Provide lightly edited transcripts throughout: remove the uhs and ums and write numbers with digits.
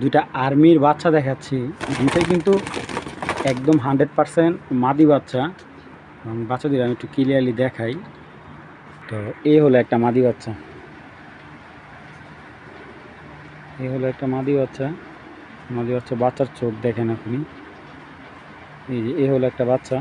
দুইটা আর্মির বাচ্চা দেখাচ্ছি। দুইটাই কিন্তু একদম 100% মাদি বাচ্চা। বাচ্চাদের আমি একটু ক্লিয়ারলি দেখাই। তো এই হলো একটা মাদি বাচ্চা, এই হলো একটা মাদি বাচ্চা। মাদি বাচ্চা, বাচ্চার চোখ দেখেন আপনি। এই যে এই হলো একটা বাচ্চা।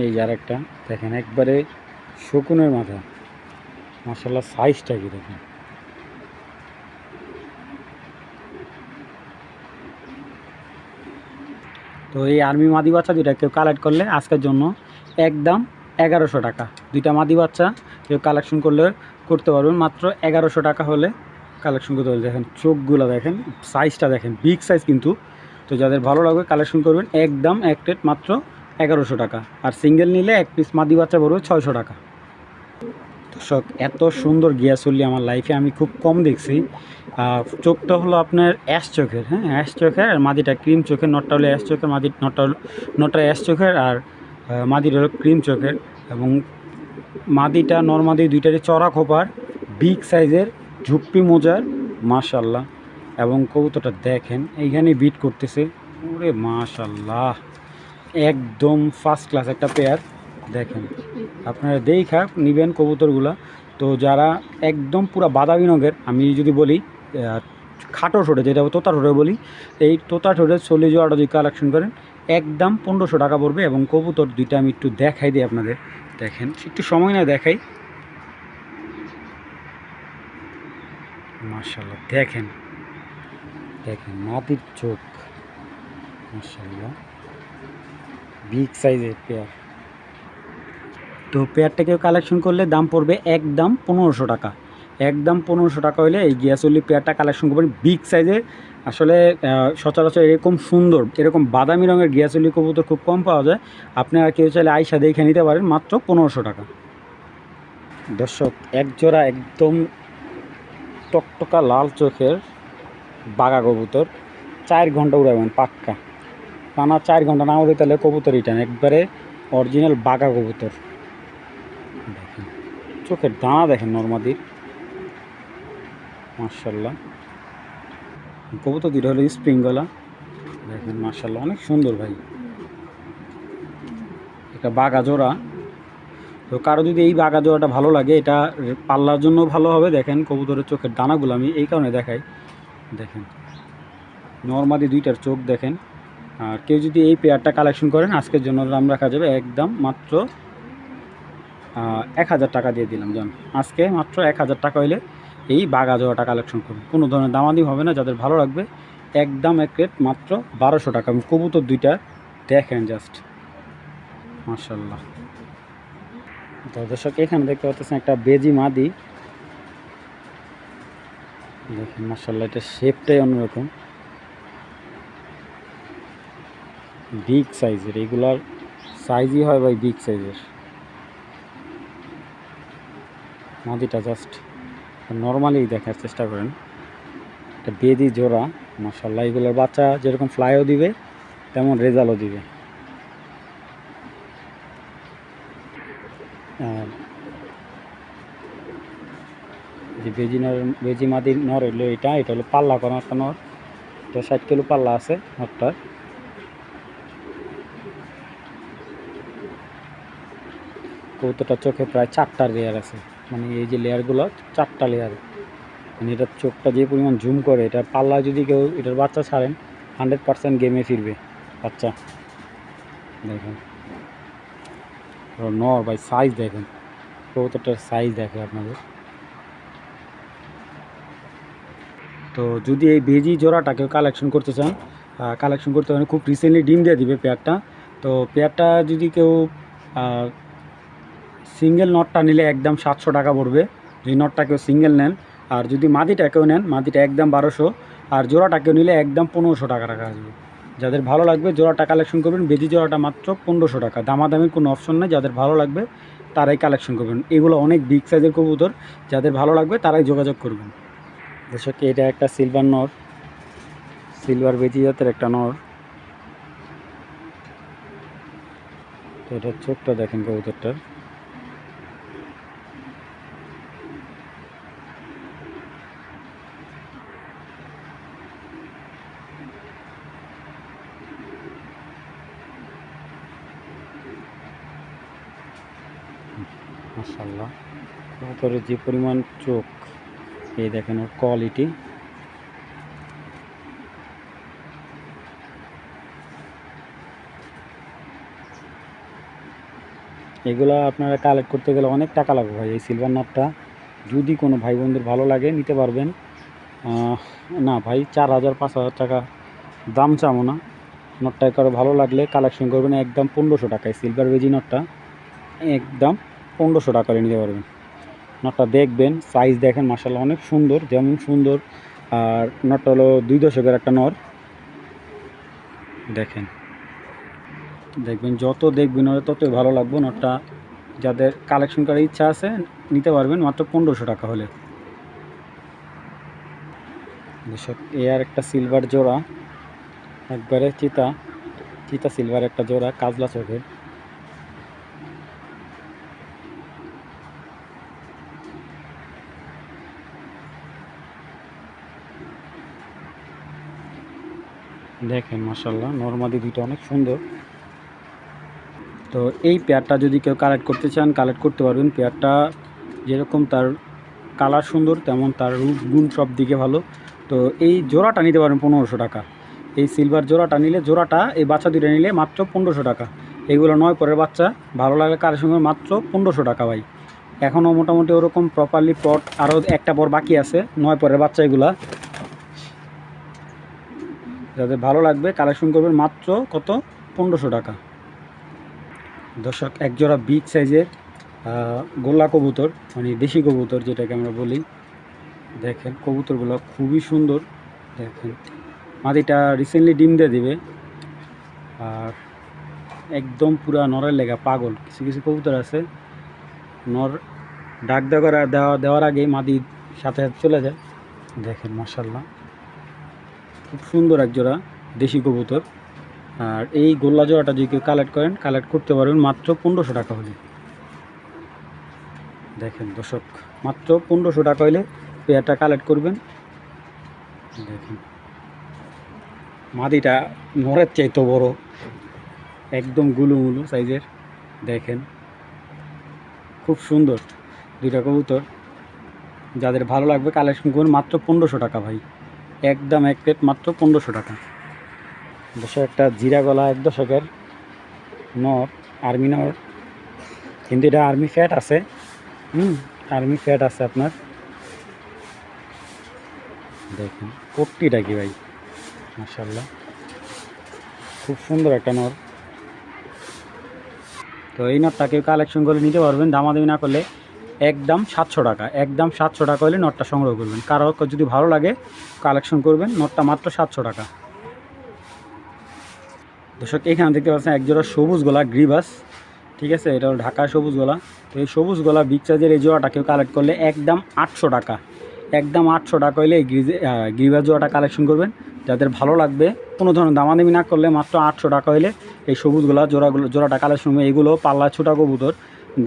এই যে আরেকটা দেখেন, একবারে শকুনের মাথা, মাশাআল্লাহ সাইজটা কি দেখেন। তো এই আর্মি মাদি বাচ্চা দুইটা কেউ কালেক্ট করলে আজকের জন্য একদম 1100 টাকা। দুইটা মাদি বাচ্চা কেউ কালেকশন করলে করতে পারবেন মাত্র 1100 টাকা হলে কালেকশন করতে পারবেন। দেখেন চোখগুলো দেখেন, সাইজটা দেখেন, বিগ সাইজ কিন্তু। তো যাদের ভালো লাগবে কালেকশন করবেন, একদম এক রেট মাত্র 1100 টাকা। আর সিঙ্গেল নিলে এক পিস মাদি বাচ্চা পড়বে 600 টাকা। দর্শক, এত সুন্দর গিয়াসল্লি আমার লাইফে আমি খুব কম দেখছি। চোখটা হলো আপনার অ্যাশ চোখের, হ্যাঁ অ্যাশ চোখের, আর মাদিটা ক্রিম চোখের। নটটা হলো অ্যাশ চোখের, নটটা অ্যাশ চোখের, আর মাদিটা হলো ক্রিম চোখের। এবং মাদিটা নর্মাদি দুইটারই চড়া খোপার, বিগ সাইজের, ঝুপ্পি মোজার, মাশাল্লাহ। এবং কবুতরটা দেখেন এইখানে বিট করতেছে, ওরে মাশাল্লাহ, একদম ফার্স্ট ক্লাস একটা পেয়ার। দেখেন আপনারা দেখা নেবেন কবুতরগুলা। তো যারা একদম পুরো বাদামি রঙের, আমি যদি বলি খাটো ঠোঁটে, যেটা তোতা ঠোঁটে বলি, এই তোতা ঠোঁটের 40 জোড়াটা যদি কালেকশন করেন একদম 1500 টাকা পড়বে। এবং কবুতর দুইটা আমি একটু দেখাই দিই আপনাদের। দেখেন একটু সময় না দেখাই, মাশাআল্লাহ দেখেন, দেখেন মাটির চোখ, মাশাআল্লাহ বিগ সাইজের পেয়ার। তো পেয়ারটা কেউ কালেকশন করলে দাম পড়বে একদম 1500 টাকা। একদম 1500 টাকা হলে এই গিয়াসল্লি পেয়ারটা কালেকশন করবেন, বিগ সাইজের। আসলে সচরাচর এরকম সুন্দর, এরকম বাদামি রঙের গিয়াসল্লি কবুতর খুব কম পাওয়া যায়। আপনারা কেউ চাইলে আইসা দেখে নিতে পারেন মাত্র 1500 টাকা। দর্শক, এক জোড়া একদম টকটকা লাল চোখের বাঘা কবুতর, 4 ঘন্টা উড়াবেন পাক্কা। টানা 4 ঘন্টা না উড়ে তাহলে কবুতর রিটার্ন, একবারে অরিজিনাল বাঘা কবুতর। দেখেন চোখের দানা দেখেন নর্মাদির, মাশাআল্লাহ। কবুতর দুটো হলো স্প্রিং গলা, দেখেন মাশাআল্লাহ অনেক সুন্দর ভাই। এটা বাঘা জোড়া। তো কারো যদি এই বাঘা জোড়াটা ভালো লাগে, এটা পাল্লার জন্য ভালো হবে। দেখেন কবুতরের চোখের দানাগুলো আমি এই কারণে দেখাই, দেখেন নর্মাদি দুইটার চোখ দেখেন। আর কেউ যদি এই পেয়ারটা কালেকশন করেন আজকের জন্য দাম রাখা যাবে একদম মাত্র 1000 টাকা দিয়ে দিলাম। যান আজকে মাত্র 1000 টাকা হইলে এই বাঘা জোড়াটা কালেকশন করুন, কোনো ধরনের দামাদি হবে না। যাদের ভালো লাগবে একদম এক রেট মাত্র 1200 টাকা। কবুতর দুইটা দেখেন জাস্ট, মাশাআল্লাহ। তো দর্শক, এখানে দেখতে পাচ্ছেন একটা বেজি মাদি, দেখেন মাশাআল্লাহ, এটা শেপটাই অন্যরকম, বিগ সাইজের। এগুলার সাইজই হয় ভাই বিগ সাইজের। মাদিটা জাস্ট নর্মালি দেখার চেষ্টা করেন, একটা বেদি জোড়া, মাশাআল্লাহ। এগুলোর বাচ্চা যেরকম ফ্লাইও দিবে তেমন রেজাল্টও দিবে। আর যে বেজি মাদির নর হইলো এটা হলো পাল্লা করা একটা নর, এটা 60 কিলো পাল্লা আছে নরটার। কবুতরটার চোখে প্রায় 4টা লেয়ার আছে, মানে এই যে লেয়ারগুলো 4টা লেয়ার। মানে এটার চোখটা যে পরিমাণ জুম করে, এটা পাল্লা যদি কেউ এটার বাচ্চা ছাড়েন 100% গেমে ফিরবে বাচ্চা। দেখেন নর ভাই, সাইজ দেখেন, কবুতরটার সাইজ দেখে আপনাদের। তো যদি এই বেজি জোড়াটা কেউ কালেকশন করতে চান, কালেকশন করতে পারেন। খুব রিসেন্টলি ডিম দিয়ে দিবে পেয়ারটা। তো পেয়ারটা যদি কেউ সিঙ্গেল নটটা নিলে একদম 700 টাকা পড়বে, যদি নটটা কেউ সিঙ্গেল নেন। আর যদি মাদিটা কেউ নেন, মাদিটা একদম 1200। আর জোড়াটা কেউ নিলে একদম 1500 টাকা রাখা আসবে। যাদের ভালো লাগবে জোড়াটা কালেকশন করবেন। বেজি জোড়াটা মাত্র 1500 টাকা, দামাদামির কোনো অপশন নেই। যাদের ভালো লাগবে তারাই কালেকশন করবেন। এগুলো অনেক বিগ সাইজের কবুতর, যাদের ভালো লাগবে তারাই যোগাযোগ করবেন। দর্শক, এটা একটা সিলভার নর, সিলভার বেজি জাতের একটা নর। তো এটার চোখটা দেখেন কবুতরটার, মাশাআল্লাহ, কবুতরের যে পরিমাণ চোখ, এই দেখেন ওর কোয়ালিটি। এগুলা আপনারা কালেক্ট করতে গেলে অনেক টাকা লাগবে ভাই। এই সিলভার নটটা যদি কোনো ভাই বোনদের ভালো লাগে নিতে পারবেন। না ভাই, 4000-5000 টাকা দাম চাবো না। নটটা কারো ভালো লাগলে কালেকশন করবেন, একদম 1500 টাকায় সিলভার বেজি নটটা একদম 1500 টাকা নিতে পারবেন। নটটা দেখবেন, সাইজ দেখেন, মাশাআল্লাহ অনেক সুন্দর, যেমন সুন্দর। আর নটটা হলো 2 দশকের একটা নর। দেখবেন যত দেখবেন ততই ভালো লাগবে নটটা। যাদের কালেকশন করার ইচ্ছা আছে নিতে পারবেন মাত্র 1500 টাকা হলে। এ আর একটা সিলভার জোড়া, একবারে চিতা সিলভার একটা জোড়া, কাজলা চোখের। দেখেন মাশাআল্লাহ, নরমাদি দুইটা অনেক সুন্দর। তো এই পেয়ারটা যদি কেউ কালেক্ট করতে চান কালেক্ট করতে পারবেন। পেয়ারটা যেরকম তার কালার সুন্দর, তেমন তার রূপ গুণ সব দিকে ভালো। তো এই জোড়াটা নিতে পারেন 1500 টাকা। এই সিলভার জোড়াটা নিলে, এই বাচ্চা দুটো নিলে মাত্র 1500 টাকা। এগুলো 9 পরের বাচ্চা, ভালো লাগলে কারের সঙ্গে মাত্র 1500 টাকা ভাই। এখনও মোটামুটি ওরকম প্রপারলি পট আরও একটা পর বাকি আছে, 9 পরের বাচ্চা এগুলা। যাদের ভালো লাগবে কালেকশন করবেন মাত্র কত, 1500 টাকা। দর্শক, একজোড়া বিগ সাইজের গোল্লা কবুতর, মানে দেশি কবুতর যেটাকে আমরা বলি। দেখেন কবুতরগুলো খুবই সুন্দর। দেখেন মাদিটা রিসেন্টলি ডিম দিয়ে দিবে। আর একদম পুরা নরের লেগা পাগল। কিছু কিছু কবুতর আছে নর ডাক দেওয়ার আগেই মাদি সাথে চলে যায়। দেখেন মাশাআল্লাহ, খুব সুন্দর একজোড়া দেশি কবুতর। আর এই গোল্লা জোড়াটা যদি কেউ কালেক্ট করেন কালেক্ট করতে পারবেন মাত্র 1500 টাকা হলে। দেখেন দর্শক, মাত্র 1500 টাকা হলে পেয়ারটা কালেক্ট করবেন। দেখেন মাদিটা নরের চাইতে বড়, একদম গুলুমুলু সাইজের। দেখেন খুব সুন্দর দুইটা কবুতর। যাদের ভালো লাগবে কালেকশন করুন মাত্র 1500 টাকা ভাই, একদম এক প্লেট মাত্র 1500 টাকা। দর্শক, একটা জিরা গলা 1 দশকের নর, আর্মি নর, কিন্তু এটা আর্মি ফ্যাট আছে। আর্মি ফ্যাট আছে আপনার। দেখেন পট্টিটা কি ভাই, মাশাআল্লাহ খুব সুন্দর একটা নর। তো এই নটটা কেউ কালেকশন করে নিতে পারবেন, দামাদামি না করলে একদম 700 টাকা। একদম 700 টাকা হলে নটটা সংগ্রহ করবেন। কারো যদি ভালো লাগে কালেকশন করবেন, নটটা মাত্র 700 টাকা। দর্শক, এখানে দেখতে পাচ্ছেন একজোড়া সবুজ গলা গ্রিবাস, ঠিক আছে, এটা হলো ঢাকা সবুজ গলা। তো এই সবুজ গলা বিগ সাইজের এই জোড়াটা কেউ কালেক্ট করলে একদম 800 টাকা। একদম 800 টাকা হলে এই গ্রিবাস জোড়াটা কালেকশন করবেন। যাদের ভালো লাগবে কোনো ধরনের দামাদামি না করলে মাত্র 800 টাকা হলে এই সবুজ গলা জোড়াটা কালেকশন করবে। এগুলো পাল্লা ছোটা কবুতর,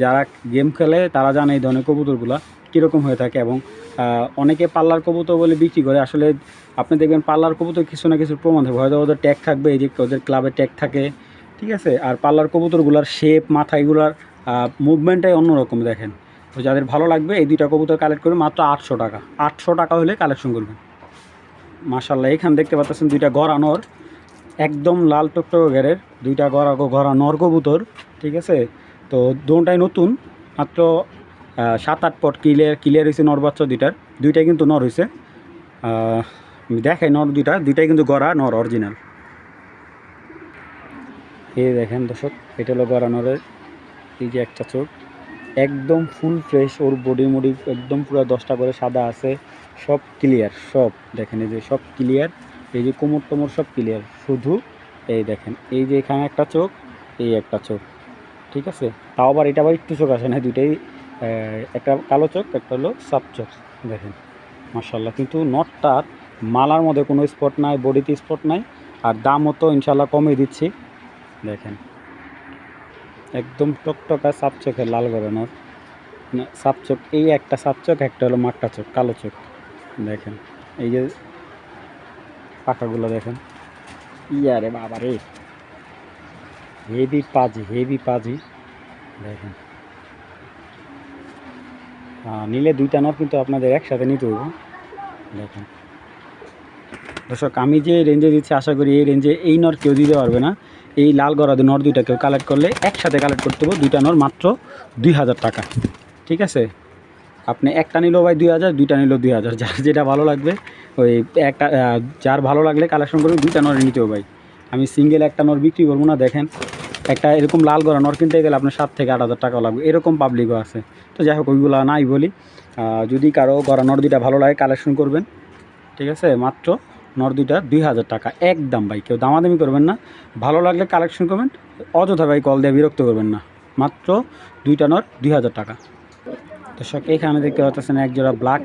যারা গেম খেলে তারা জানে এই ধরনের কবুতরগুলো কীরকম হয়ে থাকে। এবং অনেকে পাল্লার কবুতর বলে বিক্রি করে, আসলে আপনি দেখবেন পাল্লার কবুতর কিছু না কিছু প্রমাণ থাকবে, হয়তো ওদের ট্যাগ থাকবে, এই যে ওদের ক্লাবে ট্যাগ থাকে, ঠিক আছে। আর পাল্লার কবুতরগুলোর শেপ, মাথা, এগুলার মুভমেন্টটাই অন্যরকম। দেখেন, তো যাদের ভালো লাগবে এই দুইটা কবুতর কালেক্ট করবে মাত্র 800 টাকা। 800 টাকা হলে কালেকশন করবেন। মাশাআল্লাহ, এখানে দেখতে পাচ্ছেন দুইটা গড়া নর, একদম লাল টকটক ঘেরের দুইটা গড়া নর কবুতর, ঠিক আছে। তো দুটাই নতুন, মাত্র 7-8 পট ক্লিয়ার হয়েছে নর বাচ্চা দুইটাই কিন্তু নর হয়েছে। দেখাই নর দুইটাই কিন্তু গড়া নর অরিজিনাল। এই দেখেন দর্শক, এটা হলো গড়া নরের। এই যে একটা চোখ একদম ফুল ফ্রেশ, ওর বডি মডি একদম পুরো 10টা করে সাদা আছে, সব ক্লিয়ার সব। দেখেন এই যে সব ক্লিয়ার, এই যে কোমর টোমর সব ক্লিয়ার। শুধু এই দেখেন এই যে এখানে একটা চোখ, এই একটা চোখ, ঠিক আছে। তাও আবার এটা আবার একটু চোখ আসে না, দুইটাই একটা কালো চোখ, একটা হলো সাপ চোখ। দেখেন মাশাআল্লাহ, কিন্তু নটটার মালার মধ্যে কোনো স্পট নাই, বডিতে স্পট নাই। আর দামও তো ইনশাল্লাহ কমে দিচ্ছি। দেখেন একদম টকটকা সাপ চোখের লাল গড়ানোর সাপ চোখ। এই একটা সাপ চোখ, একটা হলো মাট্টা চোখ, কালো চোখ। দেখেন এই যে পাখাগুলো দেখেন, ইয়ারে বাবা রে, হেভি পাজি। দেখেন নিলে দুইটা নর কিন্তু আপনাদের একসাথে নিতে হবে। দেখেন দর্শক, আমি যে রেঞ্জে দিচ্ছি আশা করি এই রেঞ্জে এই নর কেউ দিতে পারবে না। এই লাল গরাদে নর দুইটা কেউ কালেক্ট করলে একসাথে কালেক্ট করতে হবে, দুইটা নর মাত্র 2000 টাকা। ঠিক আছে, আপনি একটা নিলেও ভাই 2000, দুইটা নিলেও 2000, যার যেটা ভালো লাগবে ওই একটা যার ভালো লাগলে কালেকশন করবে, দুইটা নর নিতেও ভাই। আমি সিঙ্গেল একটা নর বিক্রি করবো না। দেখেন একটা এরকম লাল গড়া নর কিনতে গেলে আপনার 7 থেকে 8000 টাকাও লাগবে, এরকম পাবলিকও আছে। তো যাই হোক ওইগুলো নাই বলি। যদি কারো গড়া নর দুইটা ভালো লাগে কালেকশন করবেন। ঠিক আছে, মাত্র নর দুইটা 2000 টাকা একদম ভাই, কেউ দামাদামি করবেন না। ভালো লাগলে কালেকশন করবেন, অযথা ভাই কল দিয়ে বিরক্ত করবেন না। মাত্র দুইটা নর 2000 টাকা। দর্শক এখানে দেখতে পাচ্ছেন এক জোড়া ব্ল্যাক